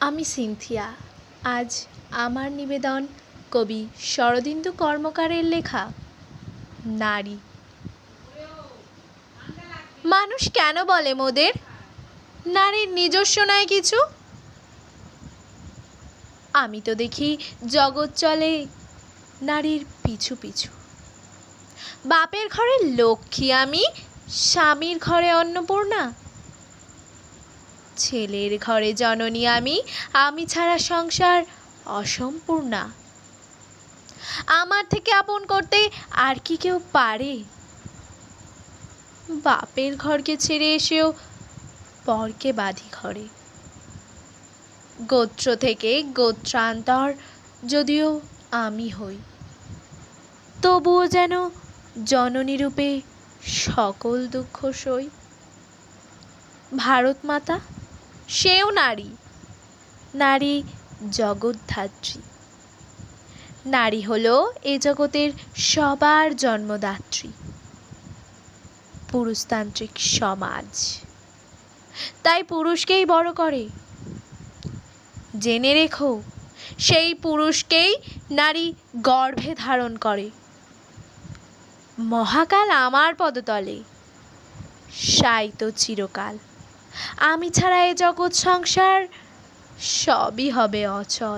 আমি সিনথিয়া। আজ আমার নিবেদন কবি শরদিন্দু কর্মকারের লেখা নারী। মানুষ কেন বলে মোদের নারীর নিজস্ব নয় কিছু? আমি তো দেখি জগৎ চলে নারীর পিছু পিছু। বাপের ঘরের লক্ষ্মী আমি, স্বামীর ঘরে অন্নপূর্ণা। ছেলের ঘরে জননী আমি ছাড়া সংসার অসম্পূর্ণা। আমার থেকে আপন করতে আর কি কেউ পারে? বাপের ঘরকে ছেড়ে এসেও পরকে বাঁধি ঘরে। গোত্র থেকে গোত্রান্তর যদিও আমি হই, তবুও যেন জননী রূপে সকল দুঃখ সই। ভারত মাতা সেও নারী, নারী জগদ্ধাত্রী। নারী হলো এ জগতের সবার জন্মদাত্রী। পুরুষতান্ত্রিক সমাজ তাই পুরুষকেই বড় করে। জেনে রেখো, সেই পুরুষকেই নারী গর্ভে ধারণ করে। মহাকাল আমার পদতলে শায়িত চিরকাল। আমি ছাড়া এ জগৎ সংসার সবই হবে অচল।